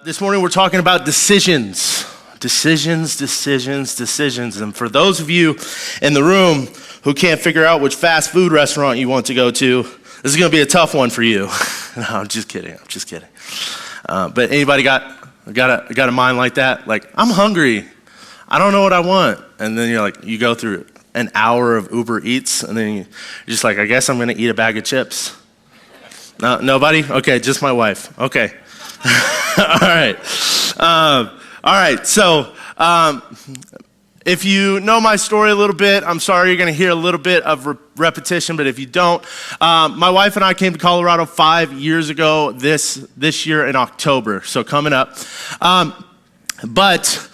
This morning we're talking about decisions. Decisions. And for those of you in the room who can't figure out which fast food restaurant you want to go to, this is going to be a tough one for you. No, I'm just kidding. But anybody got a mind like that? Like, I'm hungry. I don't know what I want. And then you go through an hour of Uber Eats, and then you're just like, I guess I'm going to eat a bag of chips. No, nobody? Okay, just my wife. Okay. All right. So, if you know my story a little bit, I'm sorry you're going to hear a little bit of repetition, but if you don't, my wife and I came to Colorado 5 years ago this year in October, so coming up. But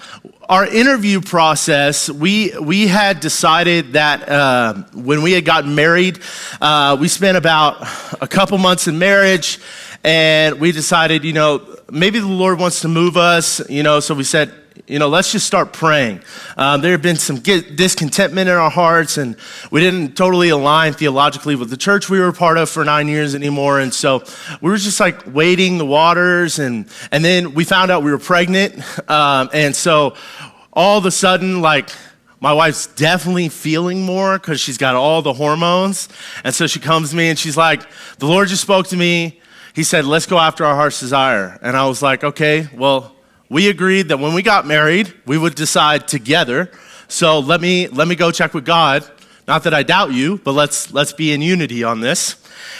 our interview process, we had decided that when we had gotten married, we spent about a couple months in marriage, and we decided, maybe the Lord wants to move us, so we said, let's just start praying. There had been some discontentment in our hearts, and we didn't totally align theologically with the church we were part of for 9 years anymore. And so we were just like wading the waters, and then we found out we were pregnant. And so all of a sudden, my wife's definitely feeling more because she's got all the hormones. And so she comes to me and she's like, the Lord just spoke to me. He said, let's go after our heart's desire. And I was like, okay, well, we agreed that when we got married, we would decide together. So let me go check with God. Not that I doubt you, but let's be in unity on this.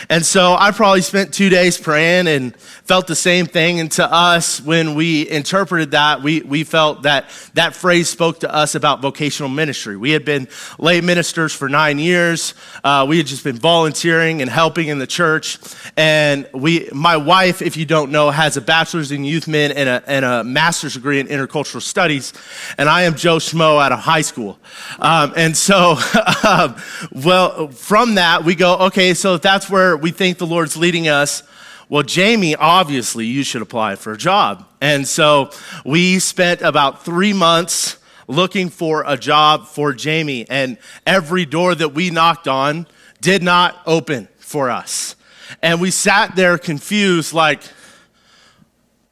And so I probably spent 2 days praying and felt the same thing. And to us, when we interpreted that, we felt that phrase spoke to us about vocational ministry. We had been lay ministers for 9 years. We had just been volunteering and helping in the church. And my wife, if you don't know, has a bachelor's in youth min and a master's degree in intercultural studies. And I am Joe Schmo out of high school. And so, from that, we go, okay, so if that's where we think the Lord's leading us, well, Jamie, obviously, you should apply for a job. And so we spent about 3 months looking for a job for Jamie, and every door that we knocked on did not open for us. And we sat there confused, like,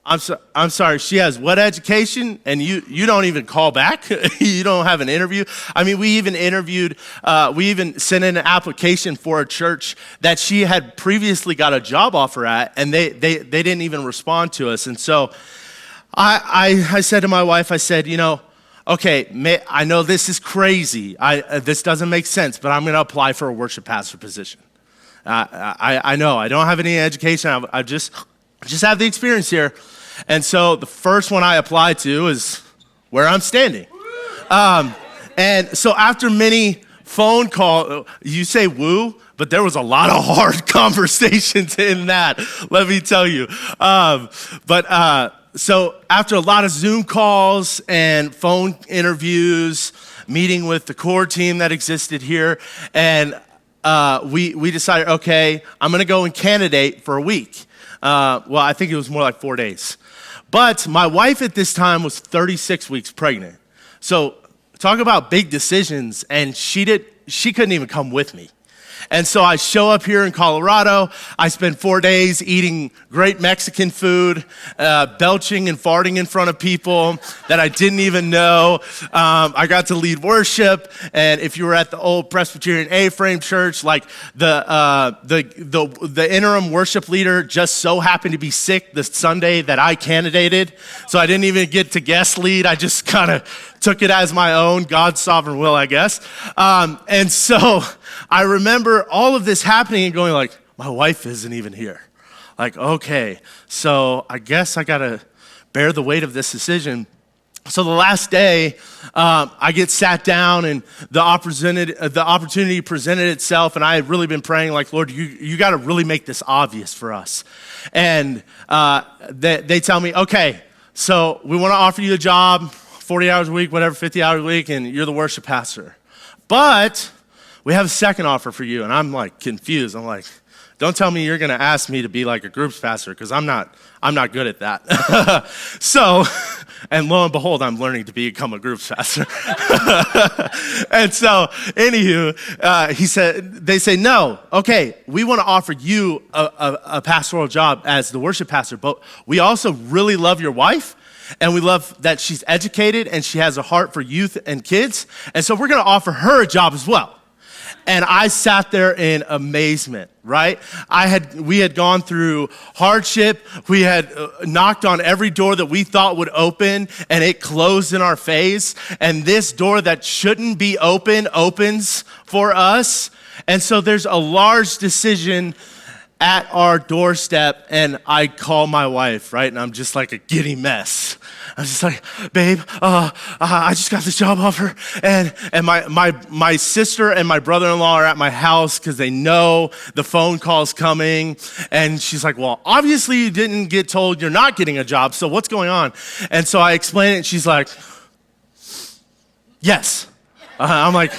I'm sorry, she has what education? And you don't even call back? You don't have an interview? I mean, we even sent in an application for a church that she had previously got a job offer at, and they didn't even respond to us. And so I said to my wife, I said, okay, I know this is crazy. This doesn't make sense, but I'm going to apply for a worship pastor position. I know, I don't have any education. I just have the experience here. And so the first one I applied to is where I'm standing. And so after many phone calls, you say woo, but there was a lot of hard conversations in that, let me tell you. So after a lot of Zoom calls and phone interviews, meeting with the core team that existed here, and we decided, okay, I'm going to go and candidate for a week. Well, I think it was more like 4 days. But my wife at this time was 36 weeks pregnant. So talk about big decisions, and she couldn't even come with me. And so I show up here in Colorado. I spend 4 days eating great Mexican food, belching and farting in front of people that I didn't even know. I got to lead worship, and if you were at the old Presbyterian A-frame church, like the interim worship leader just so happened to be sick the Sunday that I candidated, so I didn't even get to guest lead. I just kind of took it as my own, God's sovereign will, I guess. And so I remember all of this happening and going like, my wife isn't even here. Like, okay, so I guess I got to bear the weight of this decision. So the last day, I get sat down, and the opportunity presented itself, and I had really been praying like, Lord, you got to really make this obvious for us. And they tell me, okay, so we want to offer you a job, 40 hours a week, whatever, 50 hours a week, and you're the worship pastor. But we have a second offer for you. And I'm like confused. I'm like, Don't tell me you're going to ask me to be like a groups pastor, because I'm not good at that. So, and lo and behold, I'm learning to become a groups pastor. And so, anywho, they say, no, okay, we want to offer you a pastoral job as the worship pastor, but we also really love your wife, and we love that she's educated and she has a heart for youth and kids, and so we're going to offer her a job as well. And I sat there in amazement, right? We had gone through hardship. We had knocked on every door that we thought would open, and it closed in our face. And this door that shouldn't be open opens for us. And so there's a large decision at our doorstep, and I call my wife, right? And I'm just like a giddy mess. I'm just like, babe, I just got this job offer, and my sister and my brother-in-law are at my house because they know the phone call's coming, and she's like, well, obviously you didn't get told you're not getting a job, so what's going on? And so I explain it, and she's like, yes. I'm like,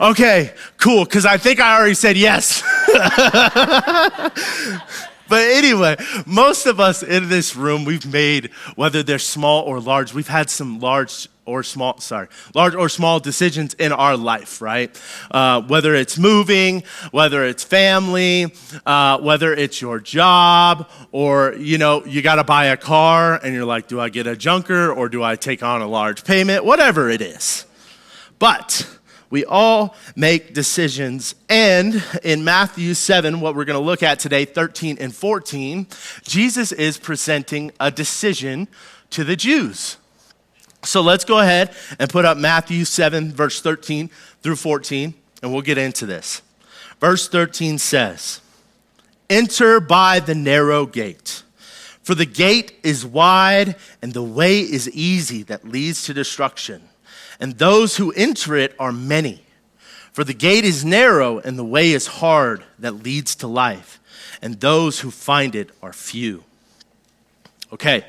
okay, cool, because I think I already said yes. But anyway, most of us in this room, we've made, whether they're small or large, we've had some large or small decisions in our life, right? Whether it's moving, whether it's family, whether it's your job, or, you got to buy a car and you're like, do I get a junker or do I take on a large payment? Whatever it is. But we all make decisions, and in Matthew 7, what we're going to look at today, 13 and 14, Jesus is presenting a decision to the Jews. So let's go ahead and put up Matthew 7, verse 13 through 14, and we'll get into this. Verse 13 says, "Enter by the narrow gate, for the gate is wide and the way is easy that leads to destruction. And those who enter it are many. For the gate is narrow and the way is hard that leads to life. And those who find it are few." Okay.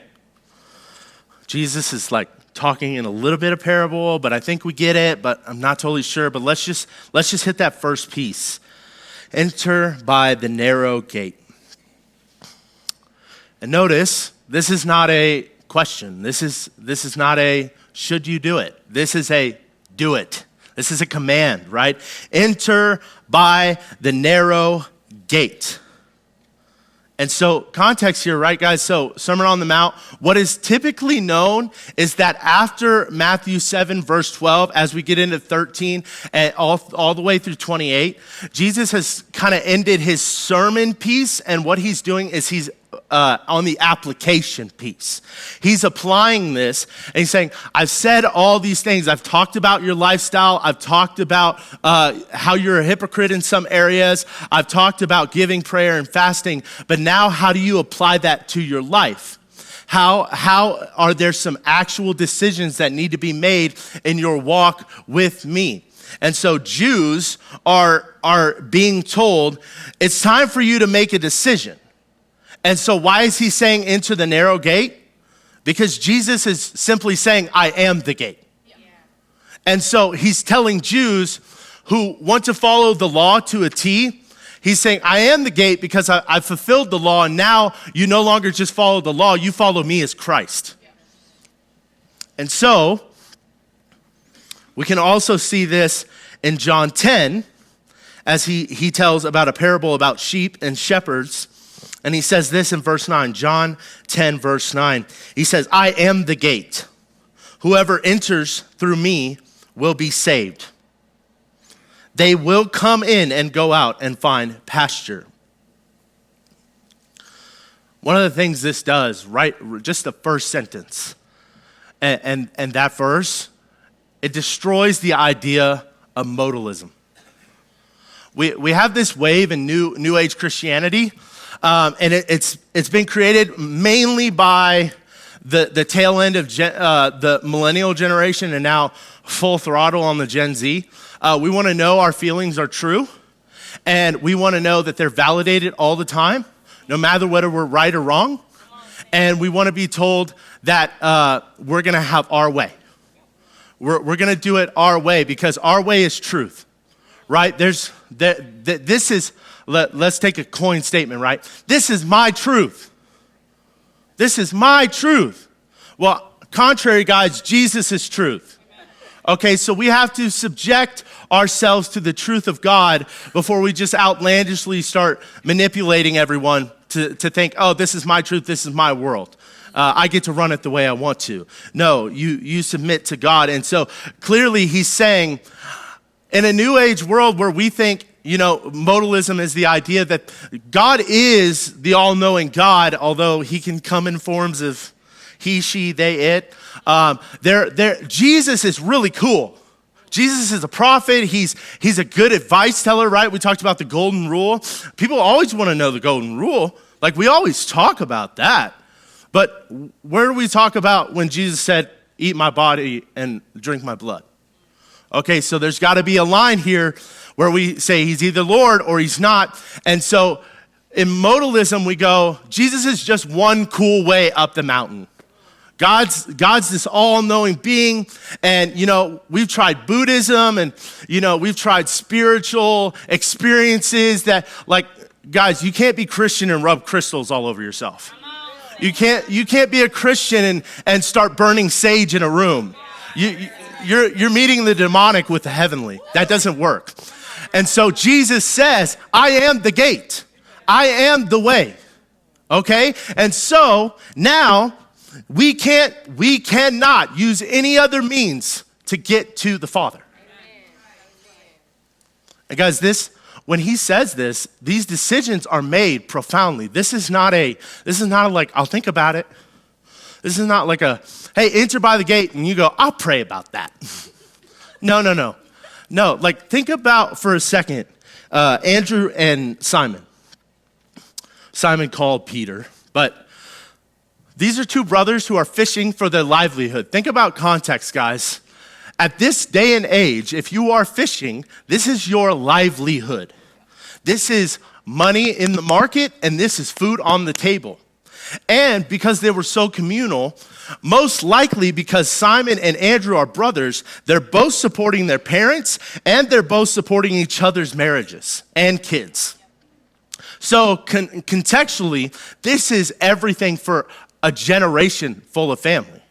Jesus is like talking in a little bit of parable, but I think we get it, but I'm not totally sure. But let's just hit that first piece. Enter by the narrow gate. And notice, this is not a question. This is not a should you do it. This is a do it. This is a command, right? Enter by the narrow gate. And so context here, right, guys? So Sermon on the Mount, what is typically known is that after Matthew 7, verse 12, as we get into 13 and all the way through 28, Jesus has kind of ended his sermon piece, and what he's doing is he's on the application piece. He's applying this, and he's saying, I've said all these things. I've talked about your lifestyle. I've talked about how you're a hypocrite in some areas. I've talked about giving, prayer, and fasting. But now how do you apply that to your life? How are there some actual decisions that need to be made in your walk with me? And so Jews are being told, it's time for you to make a decision. And so why is he saying enter the narrow gate? Because Jesus is simply saying, I am the gate. Yeah. And so he's telling Jews who want to follow the law to a T, he's saying, I am the gate because I've fulfilled the law, and now you no longer just follow the law, you follow me as Christ. Yeah. And so we can also see this in John 10 as he tells about a parable about sheep and shepherds. And he says this in verse 9, John 10, verse 9. He says, I am the gate. Whoever enters through me will be saved. They will come in and go out and find pasture. One of the things this does, right, just the first sentence, and that verse, it destroys the idea of modalism. We have this wave in New Age Christianity, and it's been created mainly by the tail end of the millennial generation and now full throttle on the Gen Z. We want to know our feelings are true, and we want to know that they're validated all the time, no matter whether we're right or wrong. And we want to be told that we're going to have our way. We're going to do it our way because our way is truth, right? This is let's take a coin statement, right? This is my truth. This is my truth. Well, contrary, guys, Jesus is truth. Okay, so we have to subject ourselves to the truth of God before we just outlandishly start manipulating everyone to think, oh, this is my truth, this is my world. I get to run it the way I want to. No, you submit to God. And so clearly he's saying, in a new age world where we think, modalism is the idea that God is the all-knowing God, although he can come in forms of he, she, they, it. Jesus is really cool. Jesus is a prophet. He's a good advice teller, right? We talked about the golden rule. People always want to know the golden rule. Like, we always talk about that. But where do we talk about when Jesus said, eat my body and drink my blood? Okay, so there's got to be a line here where we say he's either Lord or he's not. And so in modalism, we go, Jesus is just one cool way up the mountain. God's this all-knowing being, and, we've tried Buddhism, and, we've tried spiritual experiences that, like, guys, you can't be Christian and rub crystals all over yourself. You can't be a Christian and start burning sage in a room. You're meeting the demonic with the heavenly. That doesn't work. And so Jesus says, I am the gate. I am the way. Okay? And so now we cannot use any other means to get to the Father. And guys, when he says this, these decisions are made profoundly. This is not like, I'll think about it. This is not like hey, enter by the gate, and you go, I'll pray about that. No. No, like, think about for a second, Andrew and Simon. Simon called Peter, but these are two brothers who are fishing for their livelihood. Think about context, guys. At this day and age, if you are fishing, this is your livelihood. This is money in the market, and this is food on the table. And because they were so communal, most likely because Simon and Andrew are brothers, they're both supporting their parents, and they're both supporting each other's marriages and kids. So contextually, this is everything for a generation full of family.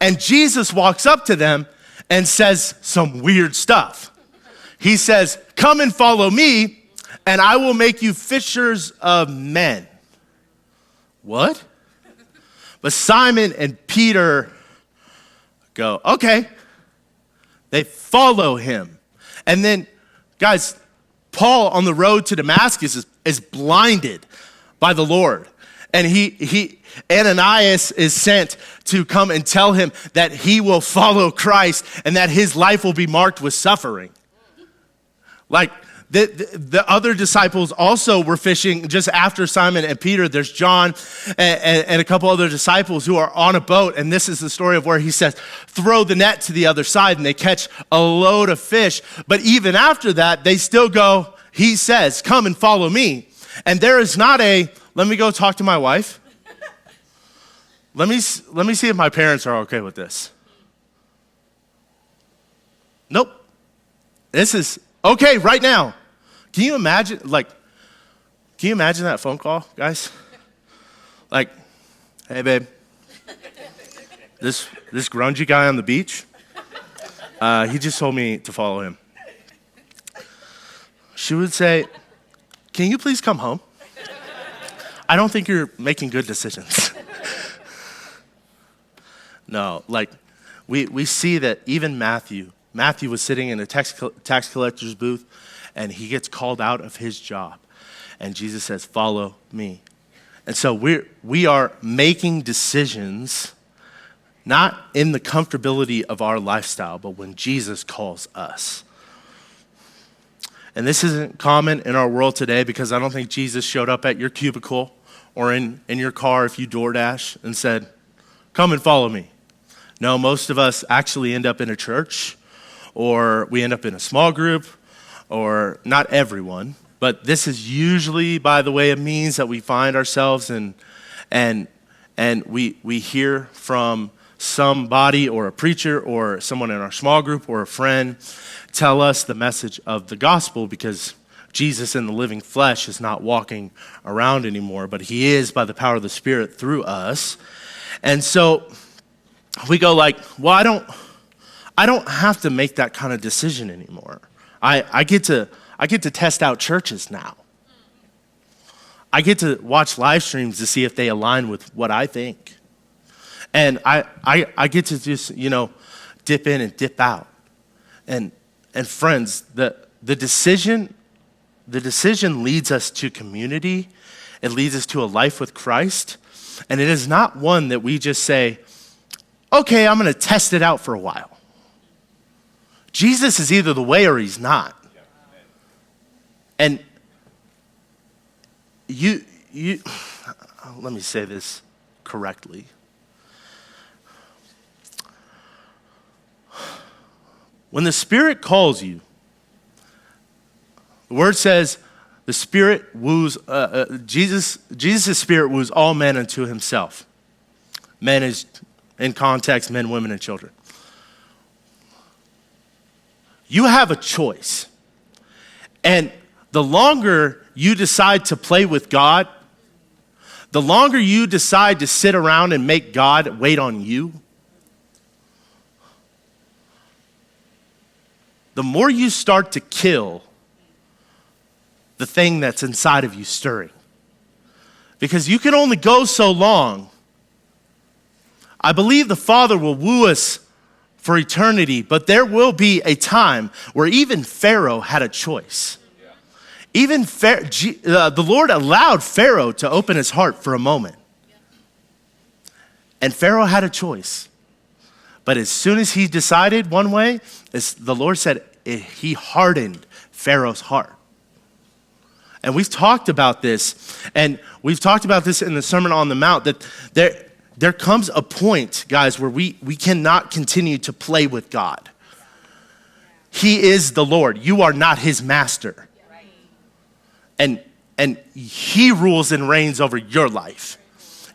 And Jesus walks up to them and says some weird stuff. He says, come and follow me, and I will make you fishers of men. What? But Simon and Peter go, okay. They follow him. And then, guys, Paul on the road to Damascus is blinded by the Lord. And Ananias is sent to come and tell him that he will follow Christ and that his life will be marked with suffering. Like, the other disciples also were fishing just after Simon and Peter. There's John and a couple other disciples who are on a boat. And this is the story of where he says, throw the net to the other side, and they catch a load of fish. But even after that, they still go, he says, come and follow me. And there is not let me go talk to my wife. Let me see if my parents are okay with this. Nope. This is okay right now. Can you imagine that phone call, guys? Like, hey, babe, this grungy guy on the beach, he just told me to follow him. She would say, can you please come home? I don't think you're making good decisions. No, like, we see that even Matthew was sitting in a tax collector's booth, and he gets called out of his job. And Jesus says, follow me. And so we are making decisions not in the comfortability of our lifestyle, but when Jesus calls us. And this isn't common in our world today, because I don't think Jesus showed up at your cubicle or in your car if you DoorDash and said, come and follow me. No, most of us actually end up in a church, or we end up in a small group, or not everyone, but this is usually by the way a means that we find ourselves in, and we hear from somebody or a preacher or someone in our small group or a friend tell us the message of the gospel, because Jesus in the living flesh is not walking around anymore, but he is by the power of the Spirit through us. And so we go like, well, I don't have to make that kind of decision anymore. I get to test out churches now. I get to watch live streams to see if they align with what I think. And I get to just, dip in and dip out. And friends, the decision leads us to community. It leads us to a life with Christ. And it is not one that we just say, okay, I'm going to test it out for a while. Jesus is either the way or he's not. And you let me say this correctly. When the Spirit calls you, the word says the Spirit woos, Jesus' Spirit woos all men unto himself. Men is, in context, men, women, and children. You have a choice. And the longer you decide to play with God, the longer you decide to sit around and make God wait on you, the more you start to kill the thing that's inside of you stirring. Because you can only go so long. I believe the Father will woo us for eternity, but there will be a time where even Pharaoh had a choice. Even the Lord allowed Pharaoh to open his heart for a moment. And Pharaoh had a choice. But as soon as he decided one way, the Lord said, he hardened Pharaoh's heart. And we've talked about this, and we've talked about this in the Sermon on the Mount, that there comes a point, guys, where we cannot continue to play with God. He is the Lord. You are not his master. And he rules and reigns over your life.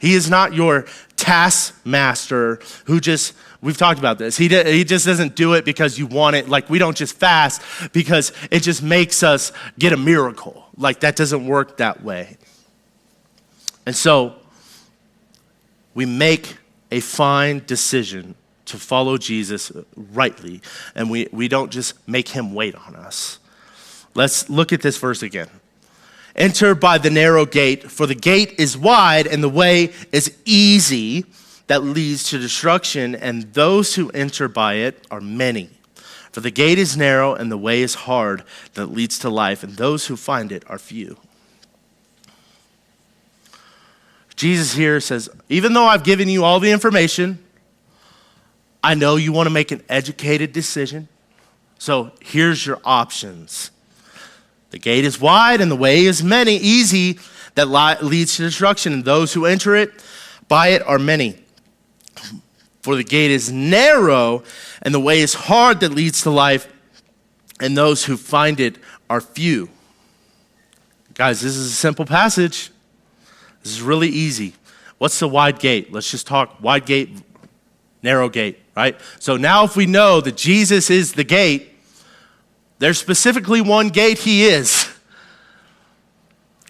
He is not your taskmaster who just, we've talked about this. He just doesn't do it because you want it. Like, we don't just fast because it just makes us get a miracle. Like, that doesn't work that way. And so we make a fine decision to follow Jesus rightly, and we don't just make him wait on us. Let's look at this verse again. Enter by the narrow gate, for the gate is wide and the way is easy that leads to destruction, and those who enter by it are many. For the gate is narrow and the way is hard that leads to life, and those who find it are few. Jesus here says, even though I've given you all the information, I know you want to make an educated decision. So here's your options. The gate is wide and the way is easy that leads to destruction, and those who enter it by it are many. For the gate is narrow and the way is hard that leads to life, and those who find it are few. Guys, this is a simple passage. This is really easy. What's the wide gate? Let's just talk wide gate, narrow gate, right? So now if we know that Jesus is the gate, there's specifically one gate he is.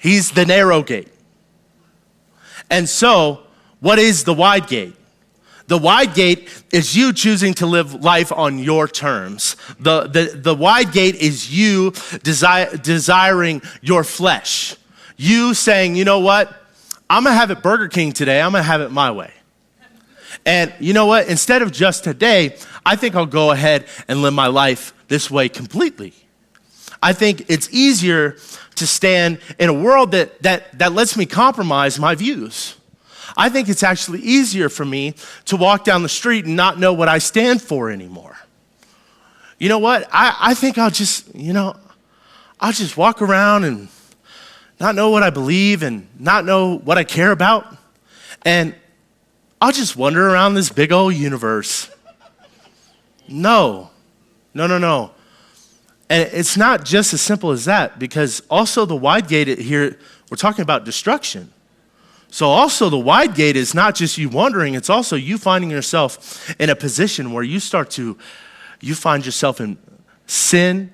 He's the narrow gate. And so, what is the wide gate? The wide gate is you choosing to live life on your terms. The wide gate is you desiring your flesh. You saying, you know what? I'm going to have it Burger King today. I'm going to have it my way. And you know what? Instead of just today, I think I'll go ahead and live my life this way completely. I think it's easier to stand in a world that lets me compromise my views. I think it's actually easier for me to walk down the street and not know what I stand for anymore. You know what? I think I'll just walk around and not know what I believe and not know what I care about. And I'll just wander around this big old universe. No. And it's not just as simple as that, because also the wide gate here, we're talking about destruction. So also the wide gate is not just you wandering, it's also you finding yourself in a position where you find yourself in sin,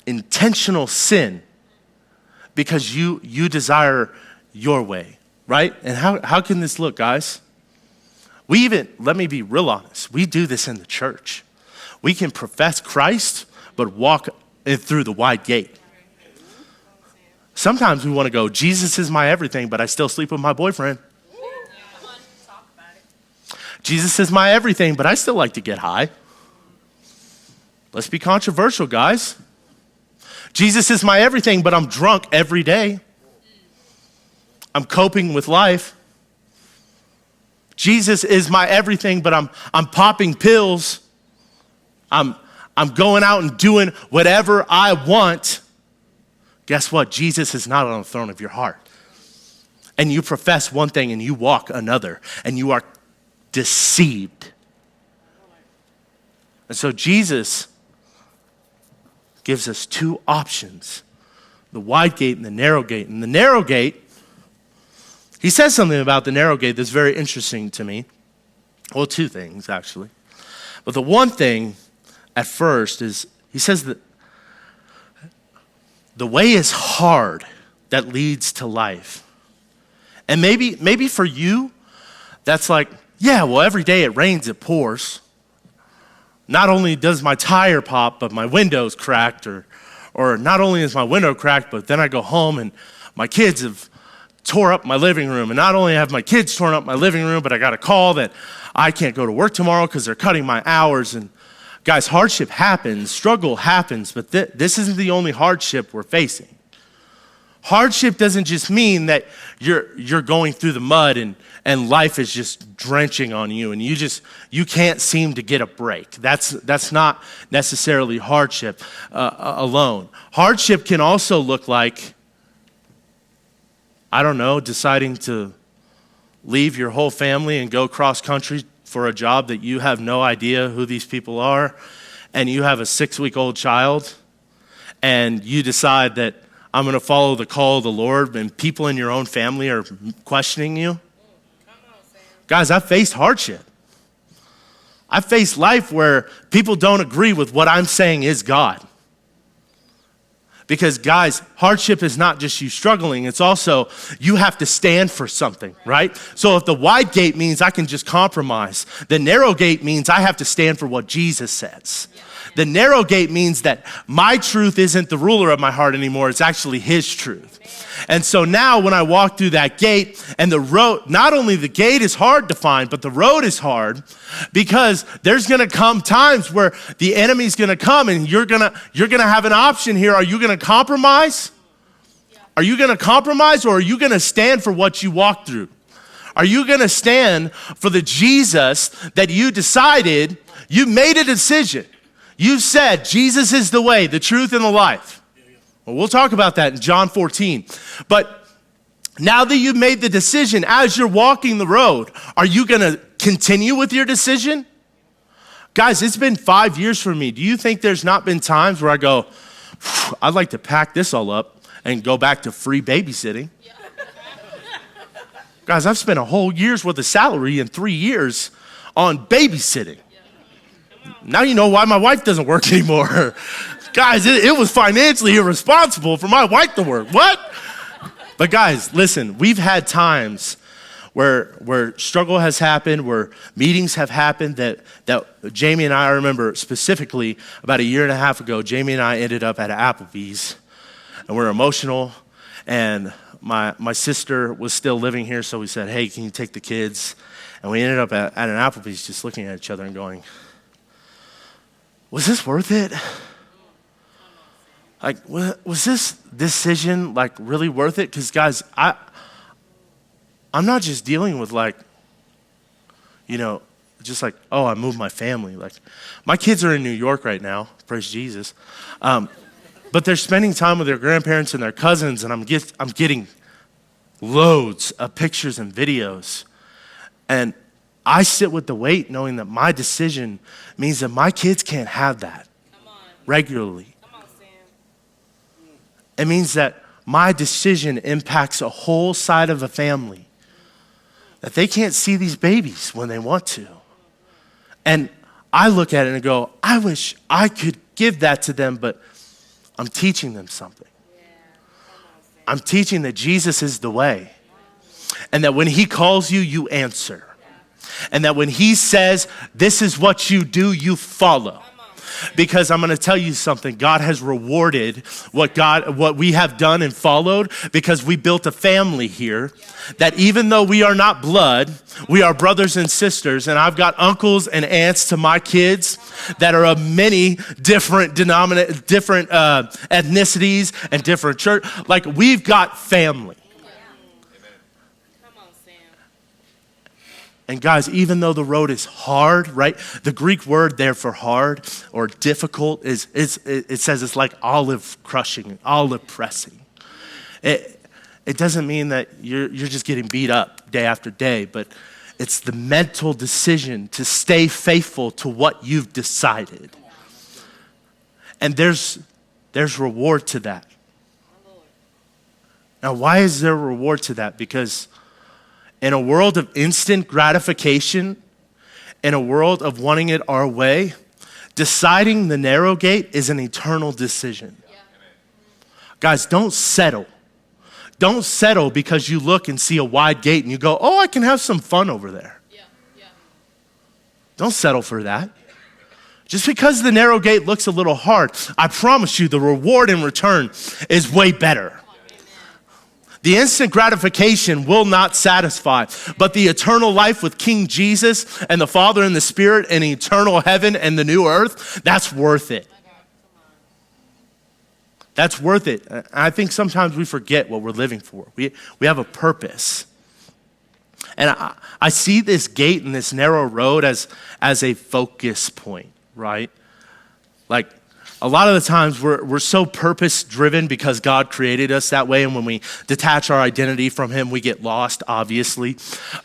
intentional sin, because you desire your way, right? And how can this look, guys? Let me be real honest, we do this in the church. We can profess Christ, but walk through the wide gate. Sometimes we want to go, Jesus is my everything, but I still sleep with my boyfriend. Jesus is my everything, but I still like to get high. Let's be controversial, guys. Jesus is my everything, but I'm drunk every day. I'm coping with life. Jesus is my everything, but I'm popping pills. I'm going out and doing whatever I want. Guess what? Jesus is not on the throne of your heart. And you profess one thing and you walk another, and you are deceived. And so Jesus gives us two options, the wide gate and the narrow gate. And the narrow gate, he says something about the narrow gate that's very interesting to me. Well, two things, actually. But the one thing at first is, he says that the way is hard that leads to life. And maybe for you, that's like, yeah, well, every day it rains, it pours. Not only does my tire pop, but my window's cracked, or not only is my window cracked, but then I go home and my kids have tore up my living room. And not only have my kids torn up my living room, but I got a call that I can't go to work tomorrow because they're cutting my hours. And guys, hardship happens, struggle happens, but this isn't the only hardship we're facing. Hardship doesn't just mean that you're going through the mud and life is just drenching on you and you can't seem to get a break. That's not necessarily hardship alone. Hardship can also look like, I don't know, deciding to leave your whole family and go cross country for a job that you have no idea who these people are, and you have a 6-week-old child, and you decide that I'm going to follow the call of the Lord, and people in your own family are questioning you. Guys, I've faced hardship. I've faced life where people don't agree with what I'm saying is God. Because guys, hardship is not just you struggling, it's also you have to stand for something, right? So if the wide gate means I can just compromise, the narrow gate means I have to stand for what Jesus says. The narrow gate means that my truth isn't the ruler of my heart anymore, it's actually his truth. And so now when I walk through that gate, and the road, not only the gate is hard to find, but the road is hard, because there's gonna come times where the enemy's gonna come and you're gonna have an option here. Are you gonna compromise? Are you gonna compromise, or are you gonna stand for what you walk through? Are you gonna stand for the Jesus that you decided, you made a decision. You said Jesus is the way, the truth, and the life. Well, we'll talk about that in John 14. But now that you've made the decision, as you're walking the road, are you going to continue with your decision? Guys, it's been 5 years for me. Do you think there's not been times where I go, I'd like to pack this all up and go back to free babysitting? Yeah. Guys, I've spent a whole year's worth of salary in 3 years on babysitting. Now you know why my wife doesn't work anymore. Guys, it was financially irresponsible for my wife to work. What? But guys, listen, we've had times where struggle has happened, where meetings have happened that Jamie and I remember specifically about 1.5 years ago, Jamie and I ended up at Applebee's, and we're emotional, and my sister was still living here, so we said, hey, can you take the kids? And we ended up at an Applebee's just looking at each other and going, was this worth it? Like, was this decision like really worth it? Because guys, I'm not just dealing with like, just like, oh, I moved my family. Like, my kids are in New York right now, praise Jesus. But they're spending time with their grandparents and their cousins, and I'm getting loads of pictures and videos. And I sit with the weight knowing that my decision means that my kids can't have that regularly. Come on, Sam. It means that my decision impacts a whole side of a family, that they can't see these babies when they want to. And I look at it and go, I wish I could give that to them, but I'm teaching them something. I'm teaching that Jesus is the way. And that when he calls you, you answer. And that when he says, this is what you do, you follow. Because I'm going to tell you something. God has rewarded what we have done and followed, because we built a family here that even though we are not blood, we are brothers and sisters. And I've got uncles and aunts to my kids that are of many different ethnicities and different church. Like, we've got family. And guys, even though the road is hard, right? The Greek word there for hard or difficult it says it's like olive crushing, olive pressing. It doesn't mean that you're just getting beat up day after day, but it's the mental decision to stay faithful to what you've decided. And there's reward to that. Now, why is there reward to that? Because in a world of instant gratification, in a world of wanting it our way, deciding the narrow gate is an eternal decision. Yeah. Guys, don't settle. Don't settle because you look and see a wide gate and you go, oh, I can have some fun over there. Yeah. Yeah. Don't settle for that. Just because the narrow gate looks a little hard, I promise you the reward in return is way better. The instant gratification will not satisfy, but the eternal life with King Jesus and the Father and the Spirit and eternal heaven and the new earth, that's worth it. That's worth it. I think sometimes we forget what we're living for. We have a purpose. And I see this gate and this narrow road as a focus point, right? Like, a lot of the times we're so purpose-driven because God created us that way, and when we detach our identity from him, we get lost, obviously.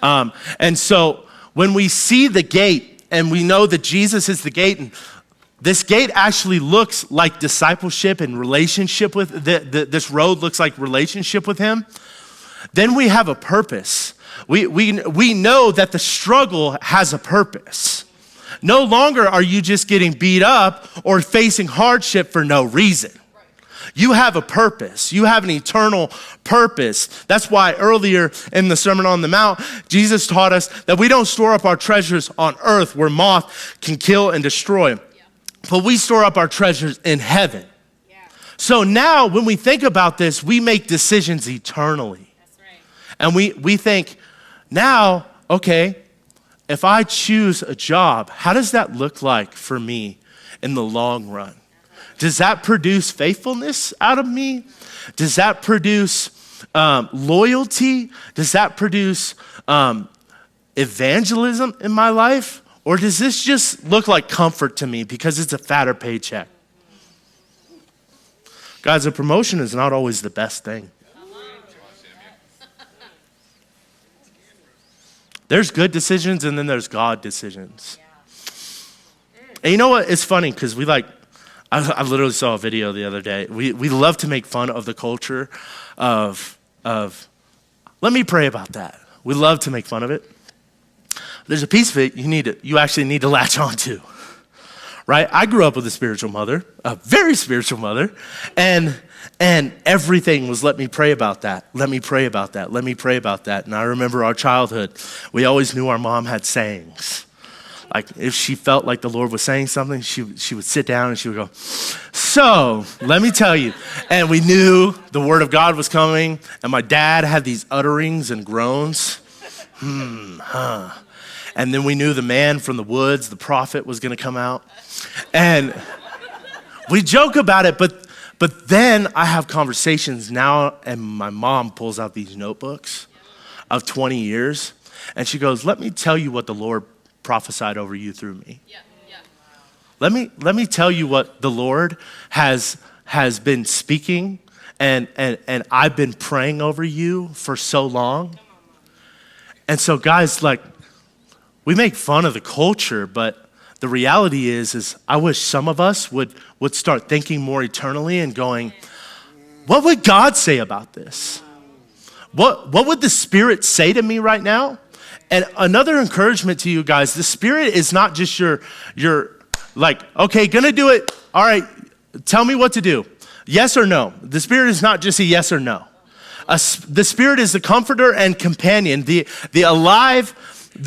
And so when we see the gate and we know that Jesus is the gate, and this gate actually looks like discipleship and relationship with, this road looks like relationship with him, then we have a purpose. We know that the struggle has a purpose. No longer are you just getting beat up or facing hardship for no reason. You have a purpose. You have an eternal purpose. That's why earlier in the Sermon on the Mount, Jesus taught us that we don't store up our treasures on earth where moth can kill and destroy, but we store up our treasures in heaven. So now when we think about this, we make decisions eternally. That's right. And we think, now, okay, if I choose a job, how does that look like for me in the long run? Does that produce faithfulness out of me? Does that produce loyalty? Does that produce evangelism in my life? Or does this just look like comfort to me because it's a fatter paycheck? Guys, a promotion is not always the best thing. There's good decisions and then there's God decisions. And you know what? It's funny because I literally saw a video the other day. We love to make fun of the culture of let me pray about that. We love to make fun of it. There's a piece of it you actually need to latch onto, right? I grew up with a spiritual mother, a very spiritual mother, and everything was, let me pray about that. Let me pray about that. Let me pray about that. And I remember our childhood, we always knew our mom had sayings. Like if she felt like the Lord was saying something, she would sit down and she would go, so let me tell you. And we knew the word of God was coming. And my dad had these utterings and groans. And then we knew the man from the woods, the prophet, was going to come out. And we joke about it, but then I have conversations now, and my mom pulls out these notebooks of 20 years, and she goes, let me tell you what the Lord prophesied over you through me. Yeah. Let me tell you what the Lord has been speaking, and I've been praying over you for so long. And so guys, like, we make fun of the culture, but the reality is I wish some of us would start thinking more eternally and going, what would God say about this? What would the Spirit say to me right now? And another encouragement to you guys, the Spirit is not just your like, okay, gonna do it. All right, tell me what to do. Yes or no. The Spirit is not just a yes or no. The Spirit is the comforter and companion, the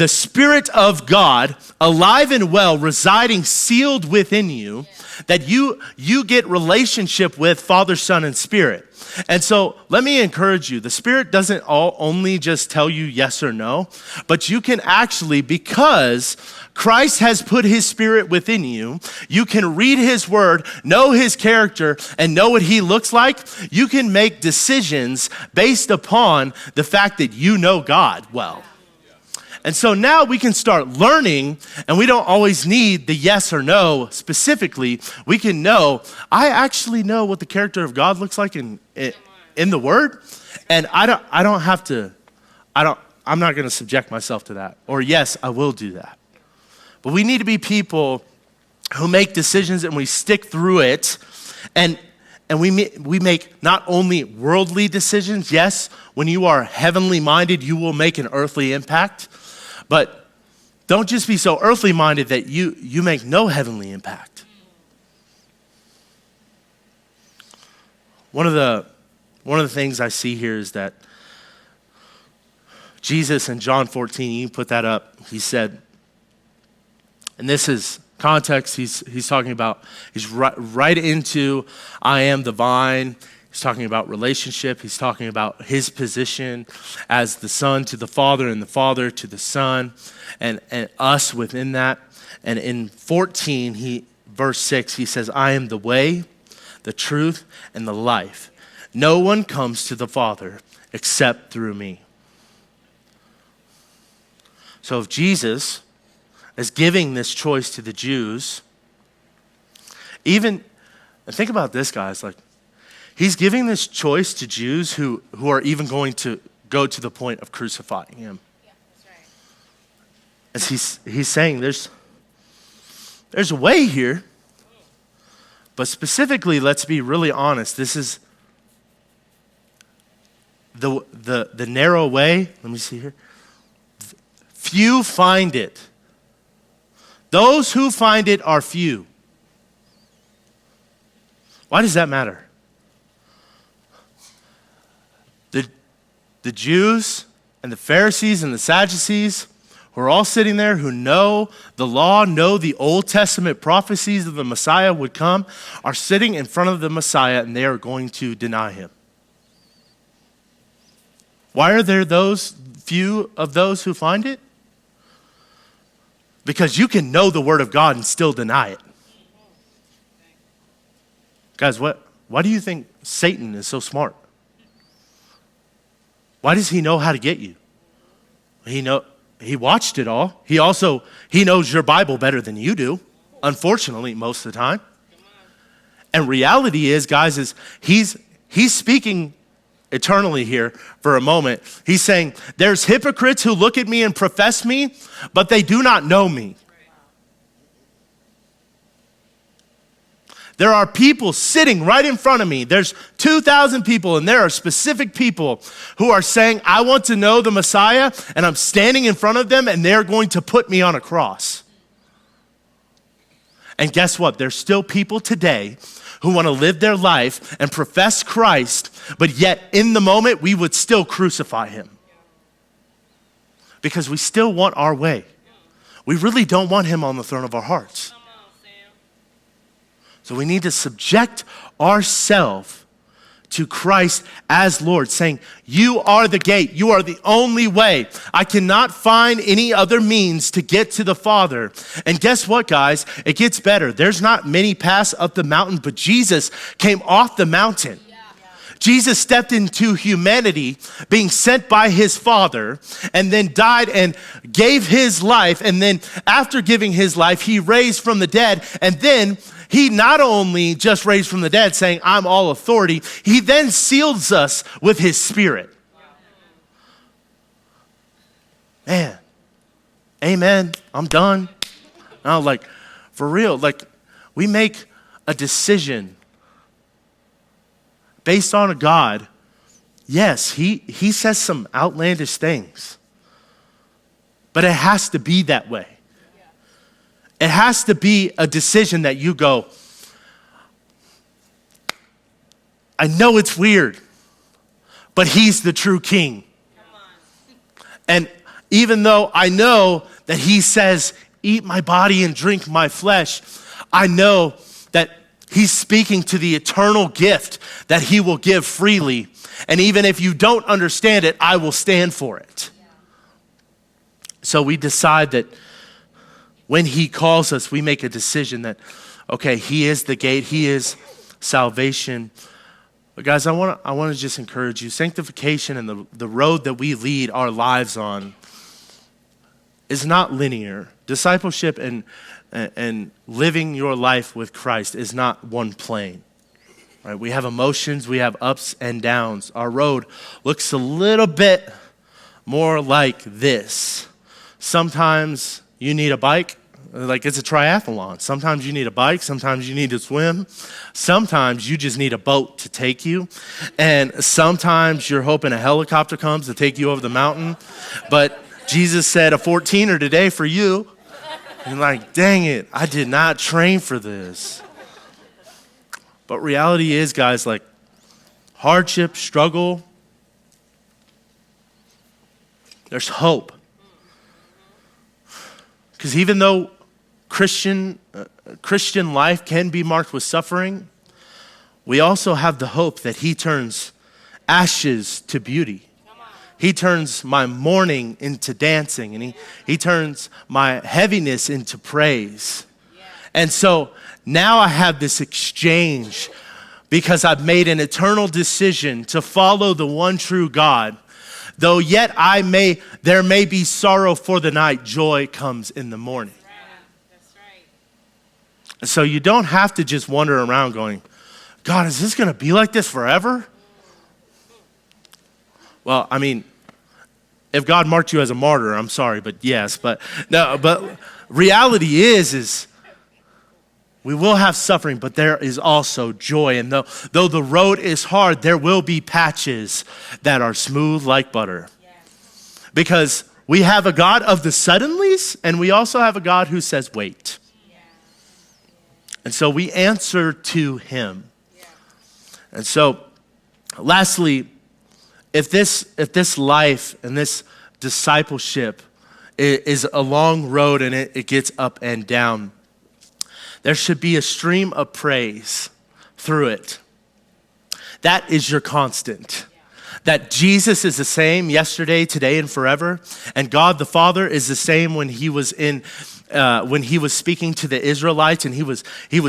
Spirit of God, alive and well, residing, sealed within you, that you get relationship with Father, Son, and Spirit. And so let me encourage you, the Spirit doesn't only just tell you yes or no, but you can actually, because Christ has put his Spirit within you, you can read his word, know his character, and know what he looks like. You can make decisions based upon the fact that you know God well. And so now we can start learning, and we don't always need the yes or no specifically. We can know, I actually know what the character of God looks like in the Word, and I'm not going to subject myself to that. Or yes, I will do that. But we need to be people who make decisions and we stick through it, and we make not only worldly decisions. Yes, when you are heavenly minded, you will make an earthly impact. But don't just be so earthly minded that you make no heavenly impact. One of the things I see here is that Jesus in John 14, you put that up, he said, and this is context, he's talking about, he's right into I am the vine. He's talking about relationship. He's talking about his position as the Son to the Father and the Father to the Son and us within that. And in 14, verse 6, he says, I am the way, the truth, and the life. No one comes to the Father except through me. So if Jesus is giving this choice to the Jews, and think about this, guys, like, he's giving this choice to Jews who are even going to go to the point of crucifying him. Yeah, that's right. As he's saying there's a way here, but specifically, let's be really honest, this is the narrow way. Let me see here. Few find it. Those who find it are few. Why does that matter? The Jews and the Pharisees and the Sadducees, who are all sitting there, who know the law, know the Old Testament prophecies of the Messiah would come, are sitting in front of the Messiah and they are going to deny him. Why are there those few of those who find it? Because you can know the Word of God and still deny it. Guys, why do you think Satan is so smart? Why does he know how to get you? He watched it all. He knows your Bible better than you do, unfortunately, most of the time. And reality is, guys, is he's speaking eternally here for a moment. He's saying, there's hypocrites who look at me and profess me, but they do not know me. There are people sitting right in front of me. There's 2,000 people, and there are specific people who are saying, I want to know the Messiah, and I'm standing in front of them, and they're going to put me on a cross. And guess what? There's still people today who want to live their life and profess Christ, but yet in the moment, we would still crucify him. Because we still want our way. We really don't want him on the throne of our hearts. So we need to subject ourselves to Christ as Lord, saying, you are the gate. You are the only way. I cannot find any other means to get to the Father. And guess what, guys? It gets better. There's not many paths up the mountain, but Jesus came off the mountain. Jesus stepped into humanity, being sent by his Father, and then died and gave his life. And then after giving his life, he raised from the dead. And then he not only just raised from the dead, saying, I'm all authority, he then seals us with his Spirit. Man, amen, I'm done. Now, like, for real, like, we make a decision based on a God. Yes, he says some outlandish things, but it has to be that way. It has to be a decision that you go, I know it's weird, but he's the true king. And even though I know that he says, eat my body and drink my flesh, I know that he's speaking to the eternal gift that he will give freely. And even if you don't understand it, I will stand for it. So we decide that when he calls us, we make a decision that, okay, he is the gate, he is salvation. But guys, I want to just encourage you. Sanctification and the road that we lead our lives on is not linear. Discipleship and living your life with Christ is not one plane. Right? We have emotions, we have ups and downs. Our road looks a little bit more like this. Sometimes you need a bike, like it's a triathlon. Sometimes you need a bike, sometimes you need to swim. Sometimes you just need a boat to take you. And sometimes you're hoping a helicopter comes to take you over the mountain. But Jesus said a 14er today for you. And like, dang it, I did not train for this. But reality is, guys, like hardship, struggle, there's hope. Because even though Christian life can be marked with suffering, we also have the hope that he turns ashes to beauty. He turns my mourning into dancing, and he turns my heaviness into praise. And so now I have this exchange because I've made an eternal decision to follow the one true God. Though yet there may be sorrow for the night, joy comes in the morning. That's right. So you don't have to just wander around going, God, is this going to be like this forever? Well, I mean, if God marked you as a martyr, I'm sorry, but yes. But reality is we will have suffering, but there is also joy. And though the road is hard, there will be patches that are smooth like butter. Yes. Because we have a God of the suddenlies, and we also have a God who says, wait. Yeah. And so we answer to him. Yeah. And so, lastly, if this life and this discipleship is a long road and it gets up and down, there should be a stream of praise through it. That is your constant. That Jesus is the same yesterday, today, and forever. And God the Father is the same when he was speaking to the Israelites, and he was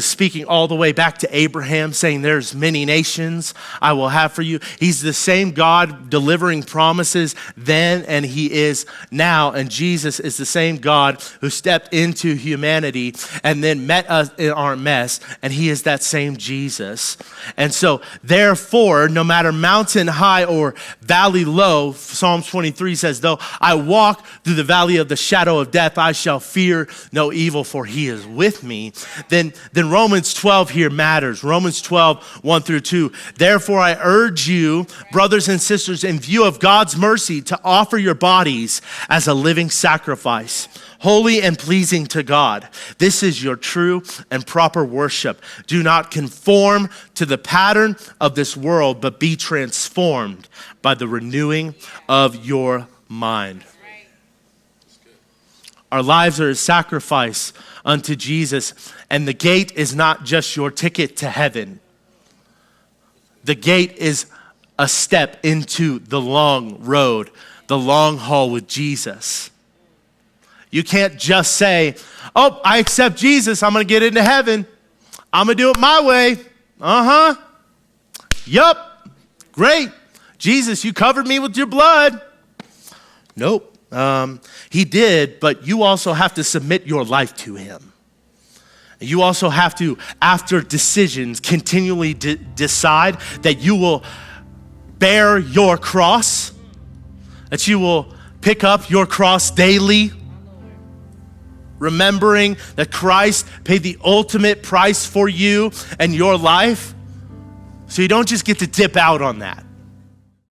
speaking all the way back to Abraham, saying, there's many nations I will have for you. He's the same God delivering promises then and he is now. And Jesus is the same God who stepped into humanity and then met us in our mess, and he is that same Jesus. And so therefore, no matter mountain high or valley low, Psalms 23 says, though I walk through the valley of the shadow of death, I shall fear no evil, for he is with me. Then Romans 12 here matters. Romans 12, 1 through 2. Therefore I urge you, brothers and sisters, in view of God's mercy, to offer your bodies as a living sacrifice, holy and pleasing to God. This is your true and proper worship. Do not conform to the pattern of this world, but be transformed by the renewing of your mind. Our lives are a sacrifice unto Jesus, and the gate is not just your ticket to heaven. The gate is a step into the long road, the long haul with Jesus. You can't just say, oh, I accept Jesus, I'm going to get into heaven. I'm going to do it my way. Yup, great. Jesus, you covered me with your blood. Nope. He did, but you also have to submit your life to him. You also have to, after decisions, continually decide that you will bear your cross, that you will pick up your cross daily, remembering that Christ paid the ultimate price for you and your life. So you don't just get to dip out on that.